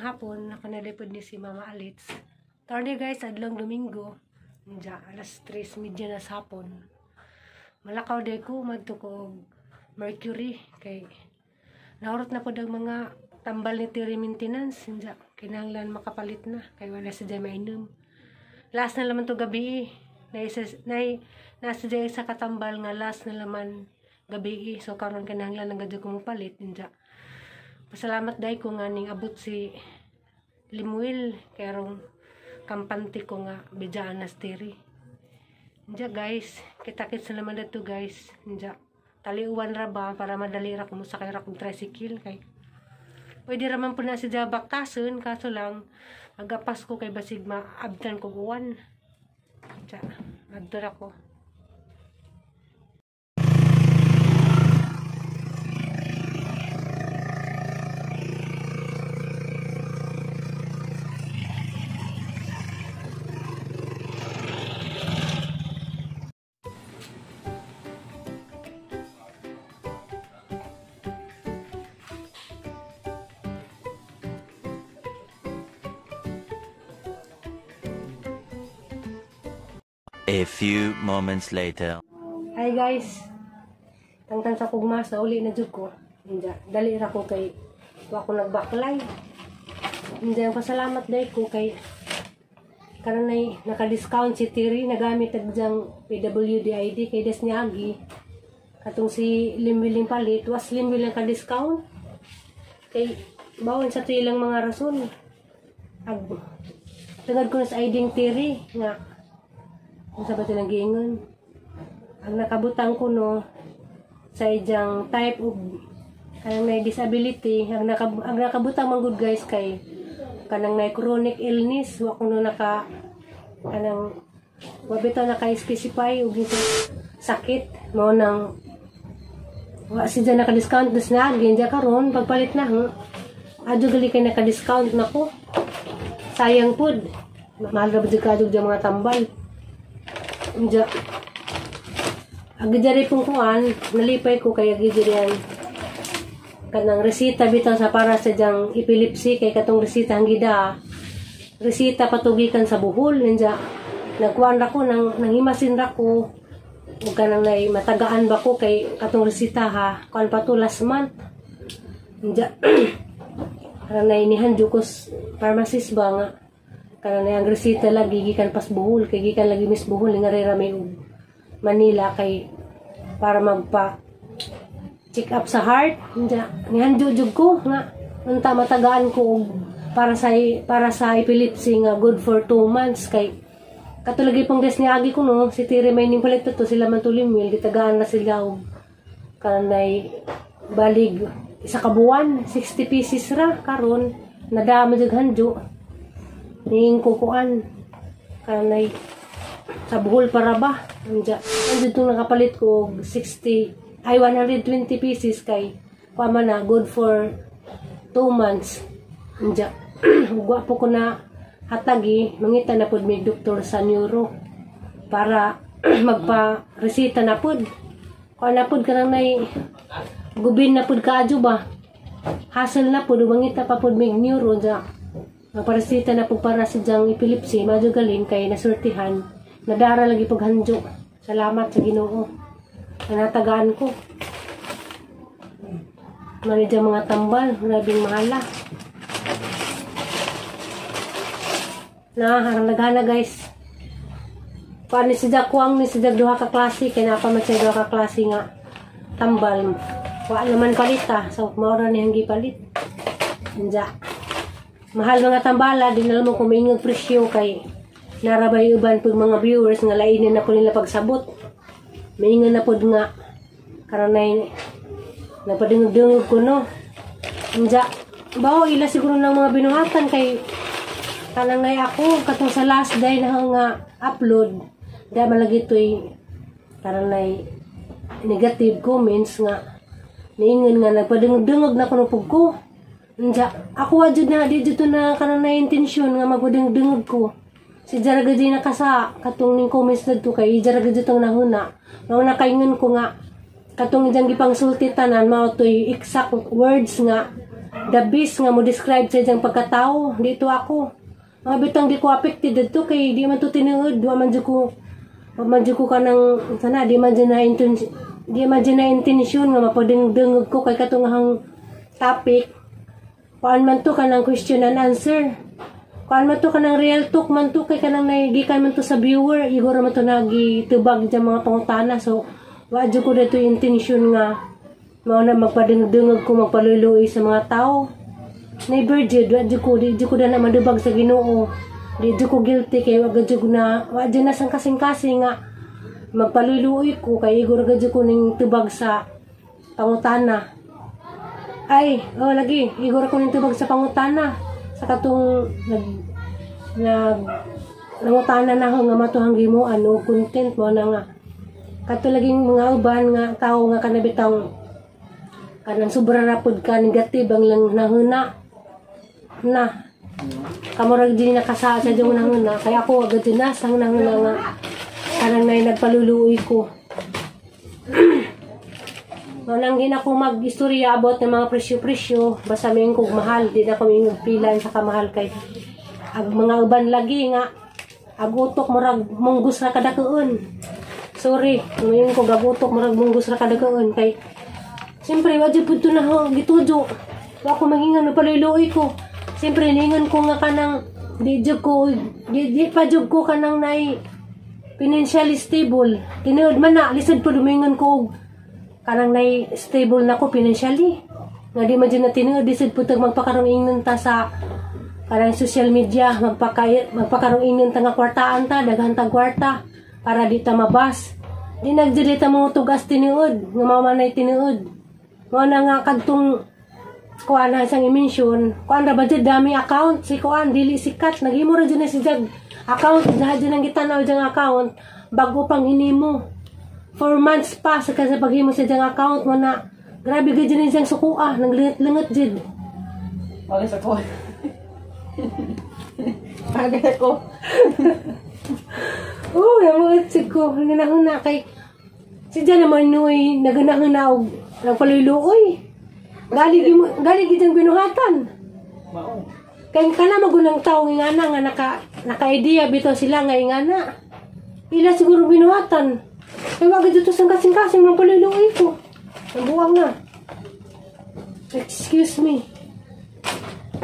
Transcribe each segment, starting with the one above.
hapon nakanalipod ni si Mama Alits. Tarde guys, adlong Domingo. Nja, alas 3:30 na sa hapon. Malakaw day ko madto ko Mercury kay naurot na po ang mga tambal ni Tiri maintenance. Nja, kinahanglan makapalit na kay wala sa dyan mainom. Last na laman to gabi. Nasa dyan sa katambal nga last na laman gabi. So karon kinahanglan ang gadyo ko mapalit. Nja, pasalamat day ko nga ning abot si Limuel karong kampante ko nga bidyaan na steri. Nja guys, kita-kits na naman dito guys. Nja, taliuan ra ba para madali ra kung sakay ra kong tricycle kay pwede raman po na si Jabak tasun kaso lang magapas ko kay basig maabtan ko uwan. Nja, adto ko. A few moments later. Hi guys. Tangtan sa kugma sa uli na jud ko. Nja, dali ra ko kay wa ko nagbaklay. Nja, pasalamat day ko kay karon naka-discount si Tiri nagamit ag jang PWD ID kay des niya agi. Katong si Limwiling palit, was Limwiling ka discount. Kay bawon sa tilang mga rason. Ag tungod ko na sa ID ng Tiri nga kung sabat lang giingon. Ang nakabutang ko no sa ijang type of kanang may disability, ang nakabutang man good guys kay kanang may chronic illness, wa kuno naka kanang wa bitaw naka-specify og sakit mo nang wa siya naka-discount dus na ginja karon pagpalit na adyo gali kay naka-discount nako. Sayang pud. Mahal ra bud kadug mga tambal. Nja, agijari pong kuan, nalipay ko kay agijarian kanang resita bitaw sa para sa jang epilepsy kay katong resita ang gida. Resita patugikan sa buhol. Nja, nagkuan ra ko nang himasin ra ko ug kanang nay matagaan ba ko kay katong resita ha kuan pa to last month. Nja, kanang nay nihandyo ko pharmacist ba nga kanang ang resita lagi gikan pas buhol kay gikan lagi mis buhol nga rami Manila kay para magpa check up sa heart. Nihandyo jud ko nga unta matagaan ko para sa epilepsy nga good for 2 months kay katulagi pang des ni agi ko no si Tiri may ning palit to sila man tulimil gitagaan na sila og kanay balig isa ka buwan 60 pieces ra karon nadama jud handyo ning kukuan kanay sa buhol para ba. Anja itong nakapalit ko 120 pieces kay pama na good for 2 months. Anja gwapo ko na hatagi mangita na pud may doktor sa neuro para magpa resita na pud kuan na pud kanang nay gubin na pud kaadyo ba hassle na pud mangita pa pud may neuro ja magparesita na po para sa diyang epilepsy, medyo galing kay nasurtihan, nadara lagi paghandyo. Salamat sa Ginoo. Nanatagaan ko. Manidya mga tambal, marabing mahala. Naghana guys. Kuan ni si Jakwang ni si duha ka klase, kaya napaman siya duha ka klase nga tambal. Wa naman palita, so maura ni hanggi palit. Nja. Mahal mga tambala, di na mo kung may presyo kay narabay uban pag mga viewers nga lainin na po nila pagsabot. Maingan na po nga karanay napadungog ko no. Nja, bao ila siguro ng mga binuhatan kay kanang ngay ako katong sa last day na nga upload da malagi to'y karanay negative comments nga niingon nga nagpadungog na kuno pug ko. Nja, ako adjud na di dito na kanang na intensyon nga magudeng-dengog ko. Si Jaragadi na kasa katong ning comments dito kay Jaragadi tong nahuna. Mao nakaingon ko nga katong ijang gipang sulti tanan mao toy exact words nga the best nga mo describe sa iyang pagkatao. Dito ako. Mga bitang di ko affected dito kay di man to tinuod. Wa man jud ko kanang sana di man dyan na intensyon nga mapadengdengog ko kay katungahang topic. Kuan man to kanang question and answer. Kuan man to kanang real talk man to kay kanang nagikan man to sa viewer. Igor man to nagitubag dyan mga pangutana. So, wa jud ko dito intensyon nga mao na magpadengdengog ko magpaluluoy sa mga tao. Never jud wa jud ko na madubag sa Ginoo. Di jud ko guilty kay wa jud na sang kasing-kasing nga magpaluluoy ko kay igor jud ko ning tubag sa pangutana. Ay, lagi igor ko ning tubag sa pangutana sa katong nangutana na ho nga matuhang gimuan o content mo na nga kato laging mga uban nga tao nga kanabitaw kanang sobra rapod ka negative ang lang nahuna na kamurag din nakasa sa diyong nahuna kaya ako agad dinasang nahuna nga kanang nagpaluluoy ko. Manang din ako mag-istorya about ng mga presyo-presyo, basta may kong mahal, di na kami pilan sa kamahal kay ang mga uban lagi nga agutok murag munggos ra kadakaon. Sorry, may ko gagutok murag munggos ra kadakaon kay siyempre wa jud pud na gitudo. Wa ko mangingan na paluloy ko. Siyempre ningan ko nga kanang di pa jud ko kanang nay financially stable. Tinuod man na lisod pud mingon ko kanang nay stable na ko financially. Nga di man dyan na tinuod, disod po tag magpakarong ingnon ta sa kanang social media, magpakarong ingnon ta nga kwartaan ta, daghan ta kwarta, para di ta mabas. Di nagdili ta mga tugas tinuod, nga mamanay tinuod. Mga na nga kagtong kuan na isang i-mention, kuan ra ba dyan dami account, si kuan, dili sikat, naghimo ra dyan na si Jag account, dahil dyan ang gitanaw dyan account, bago pang hinimo. 4 months pa sa kasi paghimo sa diyang account mo na grabe ka dyan siyang sukua naglingat-lingat dyan magas ako magas ako yung mga tsik ko nanahuna kay si dyan naman nuy naganahuna o nagpaluluoy galing dyan binuhatan kaya ka na magunang tao nga nga naka-idea bito sila nga ingana ila siguro binuhatan. Ay, wag dito sang kasing-kasing ng paluluoy ko. Nabuwang na. Excuse me.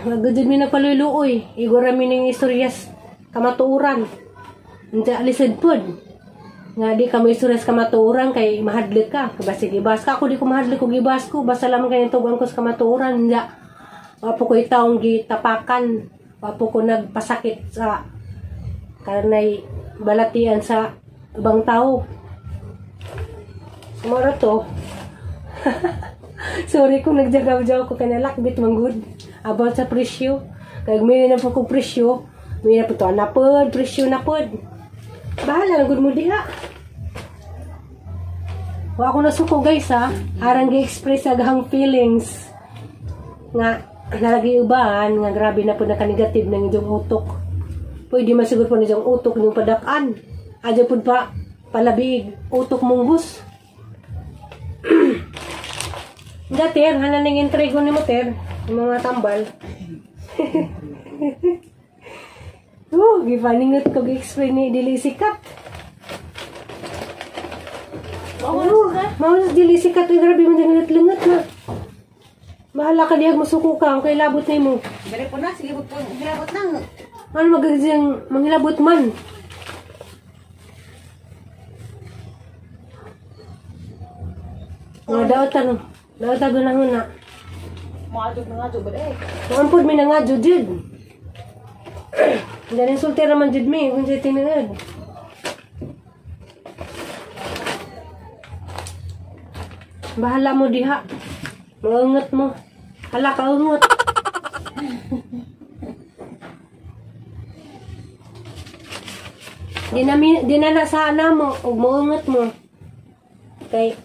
Wag dito mi nagpaluluoy. Igora mi ning istoryas kamatuuran. Hindi alisad pod. Nga di ka mo istoryas kamatuuran kay mahadlik ka. Basta gibas ka. Ako di ko mahadlik ko gibas ko. Basta lamang kayo tugang ko sa kamatuuran. Hindi. Wapo ko itaong gitapakan. Wapo ko nagpasakit sa karanay balatian sa ibang tao. Moro to. Sorry kung nagjagaw-jaw ko kanalakbit manggod about sa presyo. Kag may na po kong presyo. May na po to napod, presyo napod. Bahala na gud mo diha. Wa ako nasuko guys ha. Arang gi-express agahang feelings. Nga nalagi uban nga grabe na po naka-negative ng inyong utok. Pwede masigur po na inyong utok ng padakan. Adyo po pa palabig utok munggos. Ter, hanan nang intrigo ni mo, Ter. Yung mga tambal. Gipaningot ko gi-explain ni Dili Sikat. Mawas Dili Sikat. Grabe mo dinungat-lungat na. Bahala ka dihag masuko ka. Ang kailabot na mo. Dari po na, sige po. Hilabot na. Ano magagsiyang manghilabot man? Mga daotan. Daotan doon na muna. Maadog na nga dyan, ba eh? Mampod mi na nga jud. Hindi rin sulti naman jud mi. Kung siya tinuod. Bahala mo diha. Maungot mo. Hala ka ungot. Di na nasana mo. Huwag maungot mo. Kay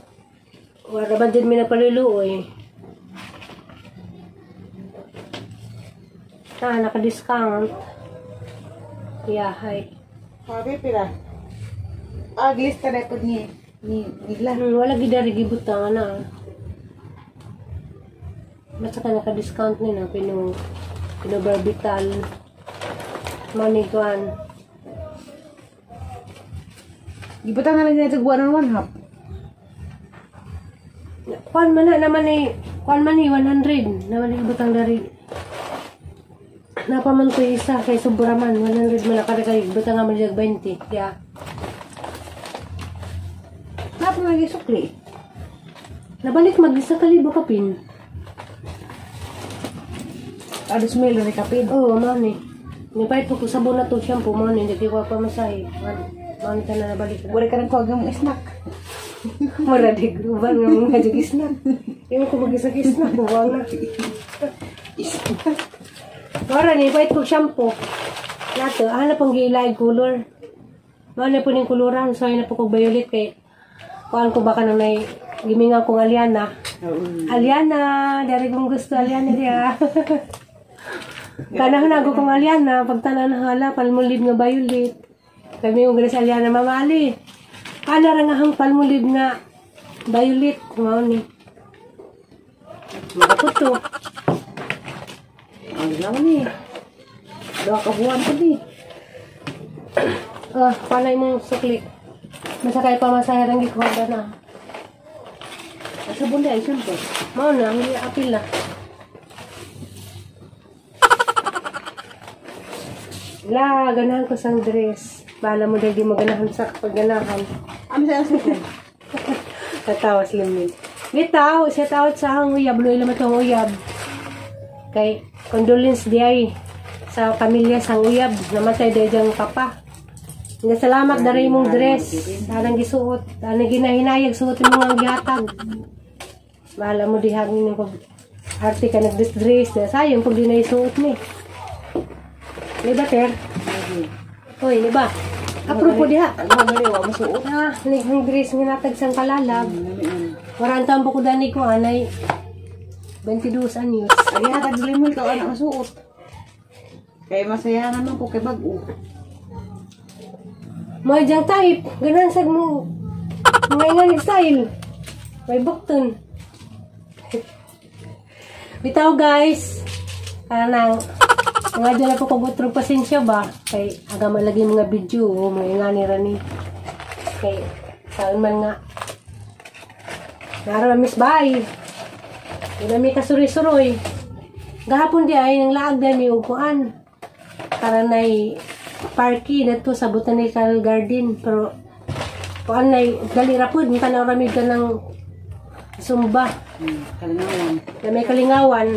wala ba din mi na paluluoy. Naka-discount. Yahay. Sabi pila. Lista na po nila. Wala gidari gibutang na. Basta ka naka-discount nila, pinobarbital, maniguan. Gibutang na lang nila sa guwan ng 1/2. Kuan man na naman ni 100 naman ni ibutang dari. Napaman ko isa kay sobra man 100 man nakadagay ibutang nga man 20. Ya. Napa lagi sukli? Nabalik mag-isa kalibo kapin. Ada smell dari kapin. Oo, man ni. Nipait ko sabon na to shampoo man ni jadi ko pa masahe. Man ka na nabalik. Boleh kadang kau agak snack. Maradig ruban nga mga jagisna. Yung ko mag-isa-gisna ko na. Mara ni pait ko shampoo. Nato, ana pang gilay color. Mana po ning kuluran, so na po kog violet kay kuan ko baka nang nay gimingaw kong Aliana. Aliana, dari kong gusto Aliana dia. Kanahan ako kong Aliana, pagtanan hala palmolib nga violet. Kami yung ganas Aliana mamali. Ana ra nga hang palmolib nga violet mao ni. Mapot to. Ang naman ni. Dua kabuan ko di. Panay mong sukli. Masa kay pamasahe rang gikuha na. Sa bunda ay shampoo. Mao na, hindi apil na. La, ganahan ko sang dress. Bala mo dahil di mo ganahan sa pagganahan. Ami sa sukli. Katawas lumid. Bitaw, set out sa hang uyab. Luy naman itong uyab. Kay condolence di ay sa pamilya sang uyab. Namatay dahil diyang papa. Nga salamat na rin mong dress. Anang gisuot. Anang ginahinayag suot mo nga gihatag. Bahala mo di hangin yung pag arte ka nag-dress. Sayang pag di na isuot ni. Diba, Ter? Hoy, diba? Apropo diha. Ang mga wa masuot. Ang dress nga natag sang kalalab. Warang po ko dani ko, anay 22 anyos. Ay hatag dili mo ikaw anak masuot. Kay masaya naman ko kay bag-o. Mga diyang type, ganan sag mo. Mga inganig style. May bukton. Bitaw guys. Kanang mga dyan na po kagutro pasensya ba? Kay aga malagi mga video. Mga ingani rani. Kay saan man nga. Nara miss bye. May kasuri-suroy. Gahapon di ay nang laag na may upuan. Para na'y parky na to sa botanical garden. Pero kuan na'y galira po. Yung tanaw ramid ka ng sumba. Kalingawan. Na may kalingawan.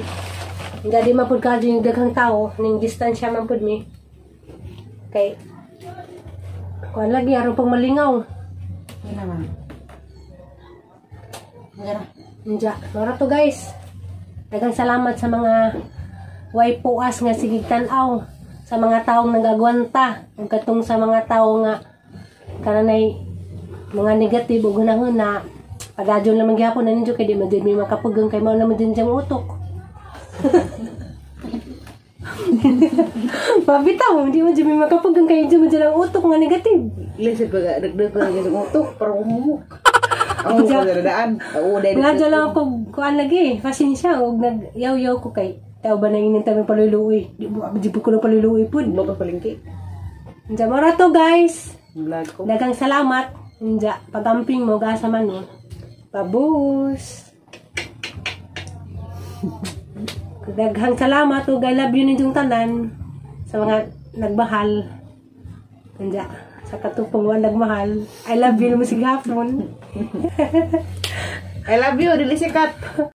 Hindi di mapod ka yung daghang tao. Ning distansya man pod mi. Kay kuan lagi araw pang malingaw. Yan naman. Yan. Nja, mara to guys. Daghang salamat sa mga way puas nga sigig tan-aw, sa mga taong nagagwanta, ug katong sa mga tao nga kanay mga negative ug hunahon na pagadyon lang magyapon na ninyo kay di man din mi makapugang kay mao naman din diyang utok. Pabitaw, di man din mi makapugang kay di man diyang utok nga negative. Lisod ba dagdag ko lagi sa utok para umumuk. Ang dadaan. Nga lang ako kuan lagi, pasensya og nagyaw-yaw ko kay tao ba nang ininta ng paluluoy. Di ko na paluluoy pud. Mo ka palingki. Nja mara to guys. Vlog ko. Daghang salamat. Nja pagamping mo gasa man mo. Pabus. Daghang salamat ug I love you ninyong tanan sa mga nagbahal. Nja sa katupong wa nagmahal. I love you mo sigapon. I love you, dili sikat.